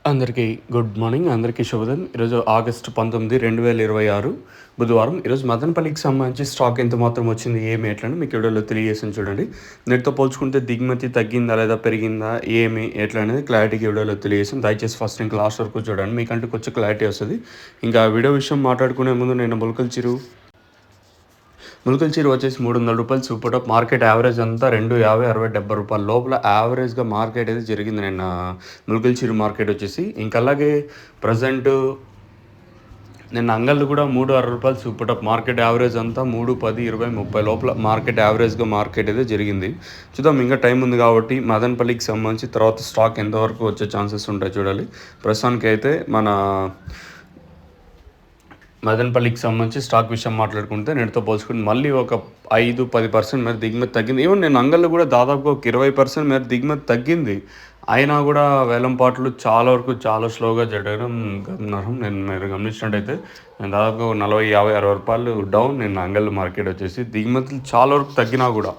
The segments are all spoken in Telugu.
అందరికీ గుడ్ మార్నింగ్. అందరికీ శుభోదయం. ఈరోజు ఆగస్టు 19, 2026 బుధవారం. ఈరోజు మదనపల్లికి సంబంధించి స్టాక్ ఎంత మాత్రం వచ్చింది, ఏమి ఎట్లని మీకు వీడియోలో తెలియజేసాను చూడండి. నేటితో పోల్చుకుంటే దిగుమతి తగ్గిందా లేదా పెరిగిందా, ఏమి ఎట్లా అనేది క్లారిటీగా వీడియోలో తెలియజేసాను. దయచేసి ఫస్ట్ ఇంకా లాస్ట్ వరకు చూడండి, మీకంటే కొంచెం క్లారిటీ వస్తుంది. ఇంకా వీడియో విషయం మాట్లాడుకునే ముందు నేను ములకల చీర వచ్చేసి రూ. 300 సూపర్ టాప్. మార్కెట్ యావరేజ్ అంతా 250, 60, 70 రూపాయల లోపల యావరేజ్గా మార్కెట్ అయితే జరిగింది నిన్న ములకల చీర మార్కెట్ వచ్చేసి. ఇంకా అలాగే ప్రజెంట్ నిన్న అంగళ్ళు కూడా 360 సూపర్ టాప్. మార్కెట్ యావరేజ్ అంతా 3, 10, 20, 30 లోపల మార్కెట్ యావరేజ్గా మార్కెట్ అయితే జరిగింది. చూద్దాం, ఇంకా టైం ఉంది కాబట్టి మదనపల్లికి సంబంధించి తర్వాత స్టాక్ ఎంతవరకు వచ్చే ఛాన్సెస్ ఉంటాయి చూడాలి. ప్రస్తుతానికి అయితే మన మదనపల్లికి సంబంధించి స్టాక్ విషయం మాట్లాడుకుంటే నేటితో పోల్చుకుంటే మళ్ళీ ఒక 5-10% మేర దిగుమతి తగ్గింది. ఈవెన్ నేను అంగళ్ళు కూడా దాదాపు ఒక 20% మేర దిగుమతి తగ్గింది. అయినా కూడా వేలంపాట్లు చాలా వరకు చాలా స్లోగా జరగడం గమనార్హం. మీరు గమనించినట్టయితే నేను దాదాపు 40, 50, 60 రూపాయలు డౌన్ నేను అంగళ్ళు మార్కెట్ వచ్చేసి. దిగుమతులు చాలా వరకు తగ్గినా కూడా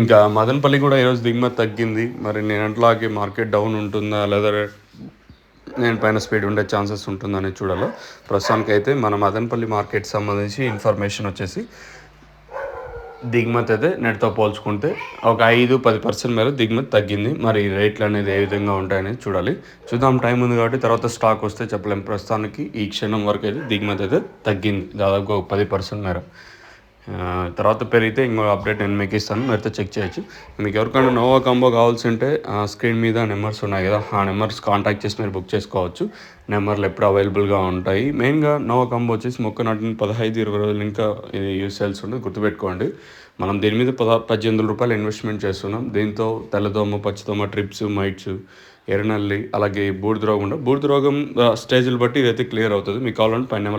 ఇంకా మదనపల్లి కూడా ఈరోజు దిగుమతి తగ్గింది. మరి నేను అట్లాగే మార్కెట్ డౌన్ ఉంటుందా లేదా నేను పైన స్పీడ్ ఉండే ఛాన్సెస్ ఉంటుందని చూడాలి. ప్రస్తుతానికి అయితే మన మదనపల్లి మార్కెట్ సంబంధించి ఇన్ఫర్మేషన్ వచ్చేసి దిగుమతి అయితే నేటితో పోల్చుకుంటే ఒక 5-10% మేర దిగుమతి తగ్గింది. మరి రేట్లు అనేది ఏ విధంగా ఉంటాయనేది చూడాలి. చూద్దాం, టైం ఉంది కాబట్టి తర్వాత స్టాక్ వస్తే చెప్పలేము. ప్రస్తుతానికి ఈ క్షణం వరకు అయితే దిగుమతి అయితే తగ్గింది దాదాపు ఒక 10% మేర. తర్వాత పెరిగితే ఇంకో అప్డేట్ నేను మీకు ఇస్తాను, మీరైతే చెక్ చేయొచ్చు. మీకు ఎవరికైనా నోవా కాంబో కావాల్సి ఉంటే స్క్రీన్ మీద నెంబర్స్ ఉన్నాయి కదా, ఆ నెంబర్స్ కాంటాక్ట్ చేసి మీరు బుక్ చేసుకోవచ్చు. నెంబర్లు ఎప్పుడు అవైలబుల్గా ఉంటాయి. మెయిన్గా నోవా కాంబో వచ్చేసి మొక్క నాటిన 15-20 రోజులు ఇంకా యూజ్ చేయాల్సి ఉంటుంది, గుర్తుపెట్టుకోండి. మనం దీని మీద 1800 రూపాయలు ఇన్వెస్ట్మెంట్ చేస్తున్నాం. దీంతో తెల్లదోమ, పచ్చదోమ, ట్రిప్స్, మైట్స్, ఎర్రనల్లి, అలాగే బూడిద రోగం స్టేజ్లు బట్టి ఇదైతే క్లియర్ అవుతుంది. మీకు కావాలంటే పైన